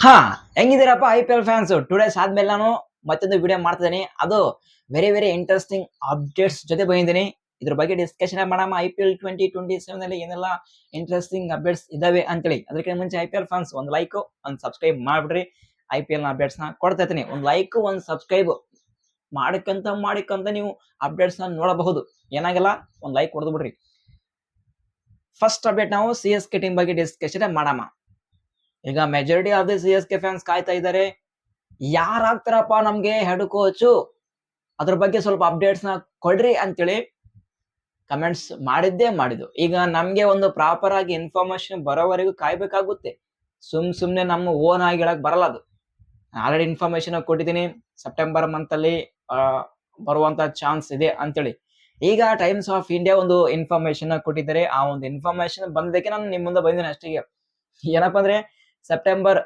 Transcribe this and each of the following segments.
ಹಾ, ಹೆಂಗಿದ್ದೀರಪ್ಪ IPL fans? Today's ಆದ್ಮೇಲೆ ನಾನು ಮತ್ತೊಂದು ವಿಡಿಯೋ ಮಾಡ್ತಿದ್ದೀನಿ. ಅದು ವೆರಿ ಇಂಟ್ರೆಸ್ಟಿಂಗ್ ಅಪ್ಡೇಟ್ಸ್ ಜೊತೆ ಬಂದಿದ್ದೀನಿ. ಇದ್ರ ಬಗ್ಗೆ ಡಿಸ್ಕಷನ್ ಮಾಡೋಣ. IPL 2027 ನಲ್ಲಿ ಏನೆಲ್ಲ ಇಂಟ್ರೆಸ್ಟಿಂಗ್ ಅಪ್ಡೇಟ್ಸ್ ಇದಾವೆ ಅಂತೇಳಿ. ಅದಕ್ಕೆ ಮುಂಚೆ IPL ಫ್ಯಾನ್ಸ್ ಒಂದು ಲೈಕ್ ಒಂದು ಸಬ್ಸ್ಕ್ರೈಬ್ ಮಾಡ್ಬಿಡ್ರಿ. IPL ನ ಅಪ್ಡೇಟ್ಸ್ ನ ಕೊಡ್ತಾ ಇರ್ತೀನಿ. ಒಂದು ಲೈಕ್ ಒಂದು ಸಬ್ಸ್ಕ್ರೈಬ್ ಮಾಡಿಕಂತ ನೀವು ಅಪ್ಡೇಟ್ಸ್ ನ ನೋಡಬಹುದು. ಏನಾಗಲ್ಲ, ಒಂದು ಲೈಕ್ ಹೊಡೆದು ಬಿಡ್ರಿ. ಫಸ್ಟ್ ಅಪ್ಡೇಟ್ ನಾವು CSK ಟೀಮ್ ಬಗ್ಗೆ ಡಿಸ್ಕಷನ್ ಮಾಡೋಣ. ಈಗ majority of the CSK fans ಕಾಯ್ತಾ ಇದ್ದಾರೆ, ಯಾರಾಗ್ತಾರಪ್ಪ ನಮ್ಗೆ ಹೆಡ್ ಕೋಚು, ಅದ್ರ ಬಗ್ಗೆ ಸ್ವಲ್ಪ ಅಪ್ಡೇಟ್ಸ್ ನ ಕೊಡ್ರಿ ಅಂತೇಳಿ ಕಮೆಂಟ್ಸ್ ಮಾಡಿದ್ದು. ಈಗ ನಮ್ಗೆ ಒಂದು ಪ್ರಾಪರ್ ಆಗಿ ಇನ್ಫಾರ್ಮೇಶನ್ ಬರೋವರೆಗೂ ಕಾಯ್ಬೇಕಾಗುತ್ತೆ. ಸುಮ್ನೆ ನಮ್ಮ ಓನ್ ಆಗಿ ಹೇಳಕ್ ಬರಲ್ಲ. ಅದು ಆಲ್ರೆಡಿ ಇನ್ಫಾರ್ಮೇಶನ್ ಕೊಟ್ಟಿದ್ದೀನಿ, ಸೆಪ್ಟೆಂಬರ್ ಮಂತ್ ಅಲ್ಲಿ ಬರುವಂತ ಚಾನ್ಸ್ ಇದೆ ಅಂತೇಳಿ. ಈಗ ಟೈಮ್ಸ್ ಆಫ್ ಇಂಡಿಯಾ ಒಂದು ಇನ್ಫಾರ್ಮೇಶನ್ ಕೊಟ್ಟಿದ್ದಾರೆ. ಆ ಒಂದು ಇನ್ಫಾರ್ಮೇಶನ್ ಬಂದಕ್ಕೆ ನಾನು ನಿಮ್ ಮುಂದೆ ಬಂದಿದ್ದೀನಿ ಅಷ್ಟೇ. ಏನಪ್ಪಾ ಅಂದ್ರೆ ಸೆಪ್ಟೆಂಬರ್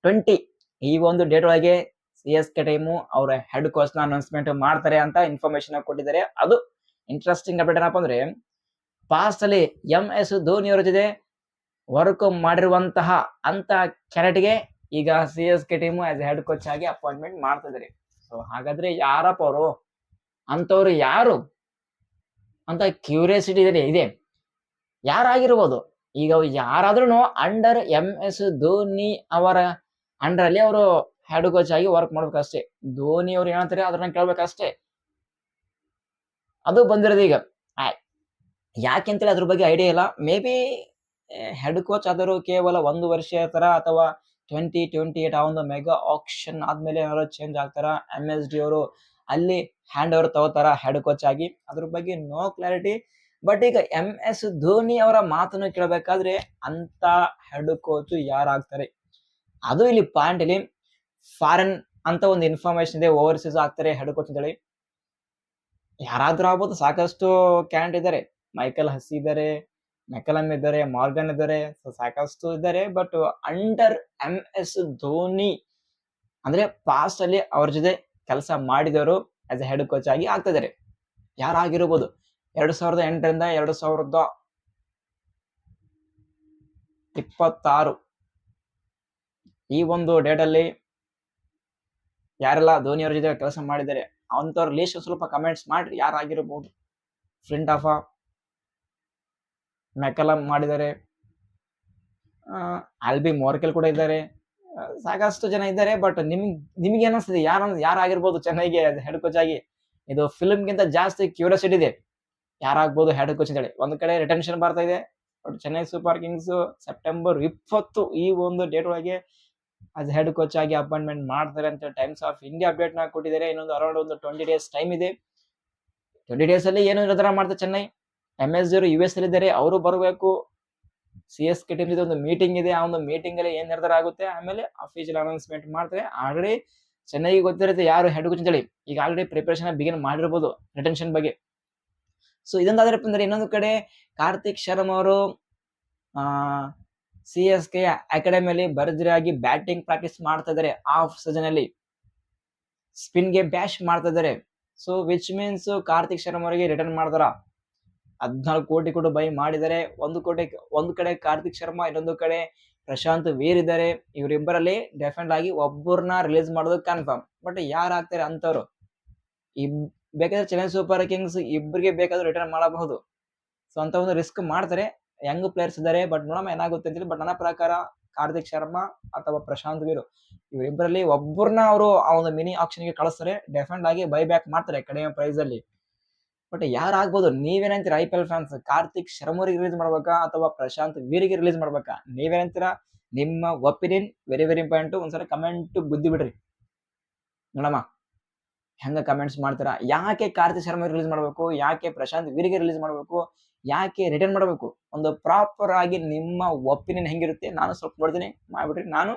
20 ಈ ಒಂದು ಡೇಟ್ ಒಳಗೆ CSK ಟೀಮು ಅವರ ಹೆಡ್ ಕೋಚ್ ನ ಅನೌನ್ಸ್ಮೆಂಟ್ ಮಾಡ್ತಾರೆ ಅಂತ ಇನ್ಫಾರ್ಮೇಶನ್ ಕೊಟ್ಟಿದ್ದಾರೆ. ಅದು ಇಂಟ್ರೆಸ್ಟಿಂಗ್ ಅಪ್ಡೇಟ್ ಏನಪ್ಪಾ ಅಂದ್ರೆ, ಪಾಸ್ಟ್ ಅಲ್ಲಿ MS ಧೋನಿ ಅವರ ಜೊತೆ ವರ್ಕ್ ಮಾಡಿರುವಂತಹ ಅಂತ ಕ್ಯಾರೆಟ್ಗೆ ಈಗ CSK team as head coach ಆಗಿ ಅಪಾಯಿಂಟ್ಮೆಂಟ್ ಮಾಡ್ತಾ ಇದ್ದಾರೆ. ಸೊ ಹಾಗಾದ್ರೆ ಯಾರಪ್ಪ ಅವರು, ಅಂತವ್ರು ಯಾರು ಅಂತ ಕ್ಯೂರಿಯಾಸಿಟಿ ಇದೆ. ಯಾರಾಗಿರ್ಬೋದು? ಈಗ ಯಾರಾದ್ರೂ ಅಂಡರ್ MS ಧೋನಿ ಅವರ ಅಂಡರ್ ಅಲ್ಲಿ ಅವರು ಹೆಡ್ ಕೋಚ್ ಆಗಿ ವರ್ಕ್ ಮಾಡ್ಬೇಕಷ್ಟೇ. ಧೋನಿ ಅವ್ರು ಏನಂತಾರೆ ಅದನ್ನ ಕೇಳ್ಬೇಕಷ್ಟೇ. ಅದು ಬಂದಿರೋದು ಈಗ. ಯಾಕೆಂತೇಳಿ ಅದ್ರ ಬಗ್ಗೆ ಐಡಿಯಾ ಇಲ್ಲ. ಮೇ ಬಿ ಹೆಡ್ ಕೋಚ್ ಆದರೂ ಕೇವಲ 1 ವರ್ಷ ತರ ಅಥವಾ 2028 ಆ ಒಂದು ಮೆಗಾ ಆಕ್ಷನ್ ಆದ್ಮೇಲೆ ಏನಾದ್ರು ಚೇಂಜ್ ಆಗ್ತಾರ, MSD ಅವರು ಅಲ್ಲಿ ಹ್ಯಾಂಡ್ ಓವರ್ ತಗೋತಾರ ಹೆಡ್ ಕೋಚ್ ಆಗಿ, ಅದ್ರ ಬಗ್ಗೆ ನೋ ಕ್ಲಾರಿಟಿ. ಬಟ್ ಈಗ MS ಧೋನಿ ಅವರ ಮಾತನ್ನು ಕೇಳಬೇಕಾದ್ರೆ ಅಂತ ಹೆಡ್ ಕೋಚ್ ಯಾರಾಗ್ತಾರೆ, ಅದು ಇಲ್ಲಿ ಪಾಯಿಂಟ್. ಇಲ್ಲಿ ಫಾರಿನ್ ಅಂತ ಒಂದು ಇನ್ಫಾರ್ಮೇಶನ್ ಇದೆ, ಓವರ್ಸೀಸ್ ಆಗ್ತಾರೆ ಹೆಡ್ ಕೋಚ್ ಅಂತೇಳಿ. ಯಾರಾದ್ರೂ ಆಗ್ಬೋದು, ಸಾಕಷ್ಟು ಕ್ಯಾಂಡಿಡೇಟ್ ಇದ್ದಾರೆ. ಮೈಕಲ್ ಹಸಿ ಇದ್ದಾರೆ, ಮೆಕಲಮ್ ಇದ್ದಾರೆ, ಮಾರ್ಗನ್ ಇದ್ದಾರೆ, ಸಾಕಷ್ಟು ಇದ್ದಾರೆ. ಬಟ್ ಅಂಡರ್ MS ಧೋನಿ ಅಂದ್ರೆ ಪಾಸ್ಟ್ ಅಲ್ಲಿ ಅವ್ರ ಜೊತೆ ಕೆಲಸ ಮಾಡಿದವರು ಆಸ್ ಎ ಹೆಡ್ ಕೋಚ್ ಆಗಿ ಆಗ್ತಾ ಇದಾರೆ. ಯಾರಾಗಿರ್ಬೋದು? 2008 2026 ಈ ಒಂದು ಡೇಟ್ ಅಲ್ಲಿ ಯಾರೆಲ್ಲ ಧೋನಿ ಅವ್ರ ಜೊತೆ ಕೆಲಸ ಮಾಡಿದ್ದಾರೆ ಅಂತವ್ರ ಲಿಸ್ಟ್ ಸ್ವಲ್ಪ ಕಮೆಂಟ್ಸ್ ಮಾಡ್ರಿ. ಯಾರಾಗಿರ್ಬೋದು? ಫ್ಲಿಂಟಾಫ, ಮೆಕಲಮ್ ಮಾಡಿದ್ದಾರೆ, ಆಲ್ಬಿ ಮೋರ್ಕೆಲ್ ಕೂಡ ಇದ್ದಾರೆ, ಸಾಕಷ್ಟು ಜನ ಇದ್ದಾರೆ. ಬಟ್ ನಿಮ್ಗೆ ಏನಿಸ್ತದೆ, ಯಾರಾಗಿರ್ಬೋದು ಚೆನ್ನಾಗಿ ಹೆಡ್ ಕೋಚ್ ಆಗಿ? ಇದು ಫಿಲ್ಮ್ ಗಿಂತ ಜಾಸ್ತಿ ಕ್ಯೂರಿಯಾಸಿಟಿ ಇದೆ, ಯಾರಾಗ್ಬೋದು ಹೆಡ್ ಕೋಚ್ ಅಂತೇಳಿ. ಒಂದ್ ಕಡೆ ರಿಟೆನ್ಷನ್ ಬರ್ತಾ ಇದೆ. But Chennai super Kings September 20 ಈ ಒಂದು ಡೇಟ್ ಒಳಗೆ ಆಸ್ ಹೆಡ್ ಕೋಚ್ ಆಗಿ ಅಪಾಯಿಂಟ್ಮೆಂಟ್ ಮಾಡ್ತಾರೆ ಅಂತ ಟೈಮ್ಸ್ ಆಫ್ ಇಂಡಿಯಾ ಅಪ್ಡೇಟ್ ನ ಕೊಟ್ಟಿದ್ದಾರೆ. ಇನ್ನೊಂದು ಅರೌಂಡ್ ಒಂದು 20 ಡೇಸ್ ಟೈಮ್ ಇದೆ. 20 ಡೇಸ್ ಅಲ್ಲಿ ಏನು ನಿರ್ಧಾರ ಮಾಡ್ತಾರೆ ಚೆನ್ನೈ. MS ಅವರು US ಅಲ್ಲಿ ಇದ್ದಾರೆ, ಅವರು ಬರಬೇಕು. CSK ಟೀಮ್ ಜೊತೆ ಒಂದು ಮೀಟಿಂಗ್ ಇದೆ. ಆ ಒಂದು ಮೀಟಿಂಗ್ ಅಲ್ಲಿ ಏನ್ ನಿರ್ಧಾರ ಆಗುತ್ತೆ ಆಮೇಲೆ ಅಫಿಷಿಯಲ್ ಅನೌನ್ಸ್ಮೆಂಟ್ ಮಾಡ್ತಾರೆ. ಆಲ್ರೆಡಿ ಚೆನ್ನೈಗೆ ಗೊತ್ತಿರುತ್ತೆ ಯಾರು ಹೆಡ್ ಕೋಚ್ ಅಂತೇಳಿ. ಈಗ ಆಲ್ರೆಡಿ ಪ್ರಿಪರೇಷನ್ ಬಿಗಿನ್ ಮಾಡಿರ್ಬೋದು ರಿಟೆನ್ಷನ್ ಬಗ್ಗೆ. ಸೊ ಇದೊಂದಾದ್ರಪ್ಪ ಅಂದ್ರೆ, ಇನ್ನೊಂದು ಕಡೆ ಕಾರ್ತಿಕ್ ಶರ್ಮಾ ಅವರು CSK ಅಕಾಡೆಮಿಯಲ್ಲಿ ಭರ್ಜರಿಯಾಗಿ ಬ್ಯಾಟಿಂಗ್ ಪ್ರಾಕ್ಟೀಸ್ ಮಾಡ್ತಾ ಇದ್ದಾರೆ. ಆಫ್ ಸೀಸನ್ ಅಲ್ಲಿ ಸ್ಪಿನ್ ಗೆ ಬ್ಯಾಶ್ ಮಾಡ್ತಾ ಇದ್ದಾರೆ. So which means Karthik Sharma ಅವರಿಗೆ ರಿಟರ್ನ್ ಮಾಡ್ತಾರ. 14 ಕೋಟಿ ಕೂಡ ಬೈ ಮಾಡಿದ್ದಾರೆ. ಒಂದು ಕಡೆ ಕಾರ್ತಿಕ್ ಶರ್ಮಾ, ಇನ್ನೊಂದು ಕಡೆ ಪ್ರಶಾಂತ್ ವೀರ್ ಇದ್ದಾರೆ. ಇವರಿಬ್ಬರಲ್ಲಿ ಡೆಫಿನೆಟ್ ಆಗಿ ಒಬ್ಬರನ್ನ ರಿಲೀಸ್ ಮಾಡೋದು ಕನ್ಫರ್ಮ್. ಬಟ್ ಯಾರಾಗ್ತಾರೆ ಅಂತವ್ರು? ಬೇಕಾದ್ರೆ ಚೆನ್ನೈ ಸೂಪರ್ ಕಿಂಗ್ಸ್ ಇಬ್ಬರಿಗೆ ಬೇಕಾದ್ರೂ ರಿಟರ್ನ್ ಮಾಡಬಹುದು. ಸೊ ಅಂತ ಒಂದು ರಿಸ್ಕ್ ಮಾಡ್ತಾರೆ. ಯಂಗ್ ಪ್ಲೇಯರ್ಸ್ ಇದ್ದಾರೆ. ಬಟ್ ನೋಡೋಣ ಏನಾಗುತ್ತೆ ಅಂತೇಳಿ. ಬಟ್ ನನ್ನ ಪ್ರಕಾರ ಕಾರ್ತಿಕ್ ಶರ್ಮಾ ಅಥವಾ ಪ್ರಶಾಂತ್ ವೀರ್ ಇವರಿಬ್ಬರಲ್ಲಿ ಒಬ್ಬರನ್ನ ಅವರು ಆ ಒಂದು ಮಿನಿ ಆಕ್ಷನ್ ಗೆ ಕಳಿಸ್ತಾರೆ. ಡೆಫಿನೆಟ್ ಆಗಿ ಬೈ ಬ್ಯಾಕ್ ಮಾಡ್ತಾರೆ ಕಡಿಮೆ ಪ್ರೈಸ್ ಅಲ್ಲಿ. ಬಟ್ ಯಾರಾಗ್ಬೋದು? ನೀವೇನಂತೀರಾ IPL ಫ್ಯಾನ್ಸ್? ಕಾರ್ತಿಕ್ ಶರ್ಮರಿಗೆ ರಿಲೀಸ್ ಮಾಡ್ಬೇಕಾ ಅಥವಾ ಪ್ರಶಾಂತ್ ವೀರಿಗೆ ರಿಲೀಸ್ ಮಾಡ್ಬೇಕಾ? ನೀವೇನಂತೀರಾ? ನಿಮ್ಮ ಒಪಿನಿಯನ್ ವೆರಿ ಇಂಪಾರ್ಟೆಂಟ್. ಒಂದ್ಸಲ ಕಮೆಂಟ್ ಗುದ್ದಿ ಬಿಡ್ರಿ, ನೋಡಮ್ಮ ಹೆಂಗ ಕಮೆಂಟ್ಸ್ ಮಾಡ್ತೀರಾ. ಯಾಕೆ ಕಾರ್ತಿಕ್ ಶರ್ಮಾ ರಿಲೀಸ್ ಮಾಡ್ಬೇಕು? ಯಾಕೆ ಪ್ರಶಾಂತ್ ವೀರಿಗೆ ರಿಲೀಸ್ ಮಾಡ್ಬೇಕು? ಯಾಕೆ ರಿಟರ್ನ್ ಮಾಡ್ಬೇಕು? ಒಂದು ಪ್ರಾಪರ್ ಆಗಿ ನಿಮ್ಮ ಒಪಿನಿಯನ್ ಹೆಂಗಿರುತ್ತೆ ನಾನು ಸ್ವಲ್ಪ ನೋಡ್ತೀನಿ, ಮಾಡ್ಬಿಡ್ರಿ. ನಾನು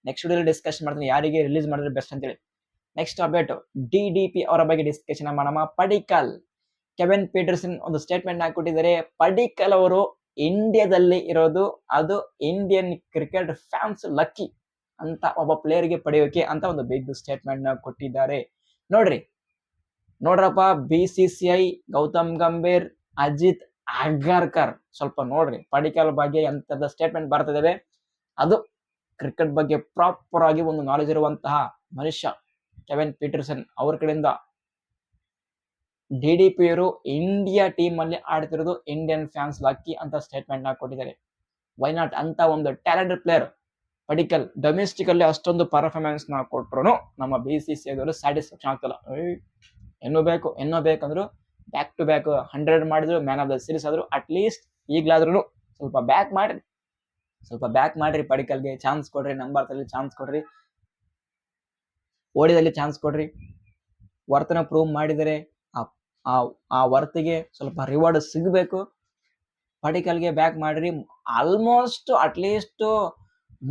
ನೆಕ್ಸ್ಟ್ ವಿಡಿಯೋಲಿ ಡಿಸ್ಕಷನ್ ಮಾಡ್ತೀನಿ ಯಾರಿಗೆ ರಿಲೀಸ್ ಮಾಡಿದ್ರೆ ಬೆಸ್ಟ್ ಅಂತೇಳಿ. ನೆಕ್ಸ್ಟ್ ಅಪ್ಡೇಟ್ DDP ಅವರ ಬಗ್ಗೆ ಡಿಸ್ಕಷನ್ ಮಾಡೋಣ. ಪಡಿಕಲ್, ಕೆವಿನ್ ಪೀಟರ್ಸನ್ ಒಂದು ಸ್ಟೇಟ್ಮೆಂಟ್ ಹಾಕೊಟ್ಟಿದ್ದಾರೆ. ಪಡಿಕಲ್ ಅವರು ಇಂಡಿಯಾದಲ್ಲಿ ಇರೋದು, ಅದು ಇಂಡಿಯನ್ ಕ್ರಿಕೆಟ್ ಫ್ಯಾನ್ಸ್ ಲಕ್ಕಿ ಅಂತ ಒಬ್ಬ ಪ್ಲೇಯರ್ ಗೆ ಪಡೆಯೋಕೆ ಅಂತ ಒಂದು ಬಿಗ್ ಸ್ಟೇಟ್ಮೆಂಟ್ ನ ಕೊಟ್ಟಿದ್ದಾರೆ. ನೋಡ್ರಪ್ಪ, BCCI, ಗೌತಮ್ ಗಂಭೀರ್, ಅಜಿತ್ ಅಗರ್ಕರ್ ಸ್ವಲ್ಪ ನೋಡ್ರಿ ಪಡಿಕಲ್ ಬಗ್ಗೆ ಎಂತದ ಸ್ಟೇಟ್ಮೆಂಟ್ ಬರ್ತಿದ್ದಾವೆ. ಅದು ಕ್ರಿಕೆಟ್ ಬಗ್ಗೆ ಪ್ರಾಪರ್ ಆಗಿ ಒಂದು ನಾಲೆಜ್ ಇರುವಂತಹ ಮನುಷ್ಯ ಕೆವಿನ್ ಪೀಟರ್ಸನ್ ಅವ್ರ ಕಡೆಯಿಂದ DDP ಅವರು ಇಂಡಿಯಾ ಟೀಮ್ ಅಲ್ಲಿ ಆಡ್ತಿರೋದು ಇಂಡಿಯನ್ ಫ್ಯಾನ್ಸ್ ಲಕ್ಕಿ ಅಂತ ಸ್ಟೇಟ್ಮೆಂಟ್ ನ ಕೊಟ್ಟಿದ್ದಾರೆ. ವೈ ನಾಟ್ ಅಂತ ಒಂದು ಟ್ಯಾಲೆಂಟೆಡ್ ಪ್ಲೇಯರ್ ಪಡಿಕಲ್ ಡೊಮೆಸ್ಟಿಕ್ ಅಲ್ಲಿ ಅಷ್ಟೊಂದು ಪರ್ಫಾರ್ಮೆನ್ಸ್ ನ ಕೊಟ್ರು ನಮ್ಮ BCCI ಅವರು ಸ್ಯಾಟಿಸ್ಫ್ಯಾಕ್ಷನ್ ಆಗ್ತಲ್ಲ. ಇನ್ನೂ ಬೇಕಂದ್ರು ಬ್ಯಾಕ್ ಟು ಬ್ಯಾಕ್ 100 ಮಾಡಿದ್ರು, ಮ್ಯಾನ್ ಆಫ್ ದ ಸೀರೀಸ್ ಆದ್ರು. ಅಟ್ಲೀಸ್ಟ್ ಈಗ್ಲಾದ್ರೂ ಸ್ವಲ್ಪ ಬ್ಯಾಕ್ ಮಾಡ್ರಿ ಪಡಿಕಲ್ಗೆ ಚಾನ್ಸ್ ಕೊಡ್ರಿ, ನಂಬರ್ ಅಲ್ಲಿ ಚಾನ್ಸ್ ಕೊಡ್ರಿ, ಓಡಿದಲ್ಲಿ ಚಾನ್ಸ್ ಕೊಡ್ರಿ. ವರ್ತನ ಪ್ರೂವ್ ಮಾಡಿದರೆ ಆ ವರ್ತಿಗೆ ಸ್ವಲ್ಪ ರಿವಾರ್ಡ್ ಸಿಗಬೇಕು. ಪಡಿಕಲ್ಗೆ ಬ್ಯಾಕ್ ಮಾಡ್ರಿ. ಆಲ್ಮೋಸ್ಟ್ ಅಟ್ಲೀಸ್ಟ್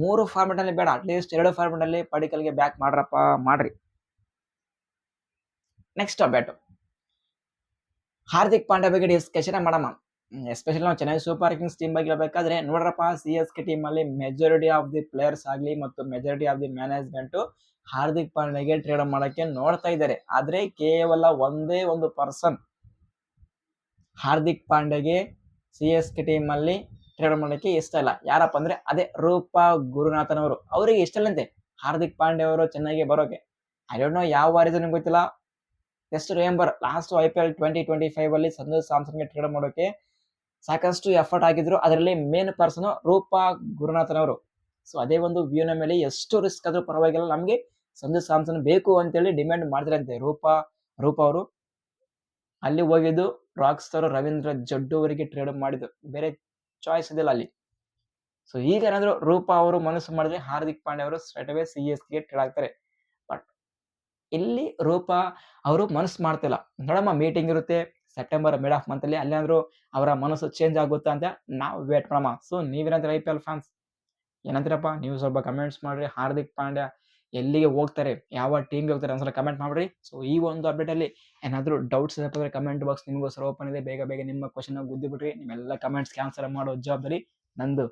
3 ಫಾರ್ಮೆಟ್ ಅಲ್ಲಿ ಬೇಡ, ಅಟ್ಲೀಸ್ಟ್ 2 ಫಾರ್ಮೆಟ್ ಅಲ್ಲಿ ಪಡಿಕಲ್ಗೆ ಬ್ಯಾಕ್ ಮಾಡ್ರಿ. ನೆಕ್ಸ್ಟ್ ಅಪ್ಡೇಟ್ ಹಾರ್ದಿಕ್ ಪಾಂಡ್ಯ ಬಗ್ಗೆ ಡಿಸ್ಕಷನ್ ಮಾಡಮ್ಮ. ಎಸ್ಪೆಷಲಿ ನಾವು ಚೆನ್ನೈ ಸೂಪರ್ ಕಿಂಗ್ಸ್ ಟೀಮ್ ಬಗ್ಗೆ ಹೇಳ್ಬೇಕಾದ್ರೆ ನೋಡ್ರಪ್ಪ, CSK ಟೀಮ್ ಅಲ್ಲಿ ಮೆಜಾರಿಟಿ ಆಫ್ ದಿ ಪ್ಲೇಯರ್ಸ್ ಆಗ್ಲಿ ಮತ್ತು majority of the management Hardik ಪಾಂಡ್ಯಗೆ ಟ್ರೇಡ್ ಮಾಡಕ್ಕೆ ನೋಡ್ತಾ ಇದ್ದಾರೆ. ಆದ್ರೆ ಕೇವಲ ಒಂದೇ ಒಂದು ಪರ್ಸನ್ ಹಾರ್ದಿಕ್ ಪಾಂಡ್ಯಗೆ CSK ಟೀಮ್ ಅಲ್ಲಿ ಟ್ರೇಡ್ ಮಾಡಕ್ಕೆ ಇಷ್ಟ ಇಲ್ಲ. ಯಾರಪ್ಪ ಅಂದ್ರೆ ಅದೇ ರೂಪಾ ಗುರುನಾಥನ್ ಅವರು. ಅವರಿಗೆ ಇಷ್ಟ ಇಲ್ಲಂತೆ ಹಾರ್ದಿಕ್ ಪಾಂಡ್ಯ ಅವರು ಚೆನ್ನೈಗೆ ಬರೋಕೆ. ಐ ಡೋಂಟ್ ನೋ ಯಾವ ರೀಸನ್ ಗೊತ್ತಿಲ್ಲ. ಜಸ್ಟ್ ರಿಮೆಂಬರ್ ಲಾಸ್ಟ್ IPL 2025 ಅಲ್ಲಿ ಸಂಜು ಸ್ಯಾಮ್ಸನ್ಗೆ ಟ್ರೇಡ್ ಮಾಡೋಕೆ ಸಾಕಷ್ಟು ಎಫರ್ಟ್ ಆಗಿದ್ರು. ಅದರಲ್ಲಿ ಮೇನ್ ಪರ್ಸನ್ ರೂಪಾ ಗುರುನಾಥನ್ ಅವರು. ಸೊ ಅದೇ ಒಂದು ವ್ಯೂನ ಮೇಲೆ ಎಷ್ಟು ರಿಸ್ಕ್ ಆದ್ರೂ ಪರವಾಗಿಲ್ಲ, ನಮ್ಗೆ ಸಂಜು ಸ್ಯಾಮ್ಸನ್ ಬೇಕು ಅಂತೇಳಿ ಡಿಮ್ಯಾಂಡ್ ಮಾಡಿದ್ರಂತೆ ರೂಪಾ ಅವರು. ಅಲ್ಲಿ ಹೋಗಿದ್ದು ರಾಕ್ ಸ್ಟಾರ್ ರವೀಂದ್ರ ಜಡ್ಡು ಅವರಿಗೆ ಟ್ರೇಡ್ ಮಾಡಿದ್ರು, ಬೇರೆ ಚಾಯ್ಸ್ ಇದಿಲ್ಲ ಅಲ್ಲಿ. ಸೊ ಈಗ ಏನಾದ್ರು ರೂಪಾ ಅವರು ಮನಸ್ಸು ಮಾಡಿದ್ರೆ ಹಾರ್ದಿಕ್ ಪಾಂಡ್ಯ ಅವರು ಸ್ಟ್ರೈಟ್ ಅವೇ CSKಗೆ ಟ್ರೇಡ್ ಆಗ್ತಾರೆ. ಬಟ್ ಇಲ್ಲಿ ರೂಪಾ ಅವರು ಮನಸ್ಸು ಮಾಡ್ತಿಲ್ಲ. ನೋಡಮ್ಮ, ಮೀಟಿಂಗ್ ಇರುತ್ತೆ ಸೆಪ್ಟೆಂಬರ್ ಮಿಡ್ ಆಫ್ ಮಂತ್ ಅಲ್ಲಿ. ಅಲ್ಲೇನಾದ್ರು ಅವರ ಮನಸ್ಸು ಚೇಂಜ್ ಆಗುತ್ತಾ ಅಂತ ನಾವು ವೇಟ್ ಮಾಡಮ್ಮ. ಸೊ ನೀವೇನಂದ್ರೆ IPL ಫ್ಯಾನ್ಸ್ ಏನಂತೀರಪ್ಪ? ನೀವು ಸ್ವಲ್ಪ ಕಮೆಂಟ್ಸ್ ಮಾಡ್ರಿ. ಹಾರ್ದಿಕ್ ಪಾಂಡ್ಯ ಎಲ್ಲಿಗೆ ಹೋಗ್ತಾರೆ, ಯಾವ ಟೀಮ್ಗೆ ಹೋಗ್ತಾರೆ ಒಂದ್ಸಲ ಕಮೆಂಟ್ ಮಾಡ್ರಿ. ಸೊ ಈ ಒಂದು ಅಪ್ಡೇಟ್ ಅಲ್ಲಿ ಏನಾದ್ರು ಡೌಟ್ಸ್ ಇದೆ ಅಂದ್ರೆ ಕಮೆಂಟ್ ಬಾಕ್ಸ್ ನಿಮಗೋಸ್ಕರ ಓಪನ್ ಇದೆ. ಬೇಗ ನಿಮ್ಮ ಕ್ವಶನ್ ಗುದ್ದಿ ಬಿಡ್ರಿ. ನಿಮ್ಮೆಲ್ಲ ಕಮೆಂಟ್ಸ್ ಆನ್ಸರ್ ಮಾಡೋ ಜವಾಬ್ದಾರಿ ನಂದು.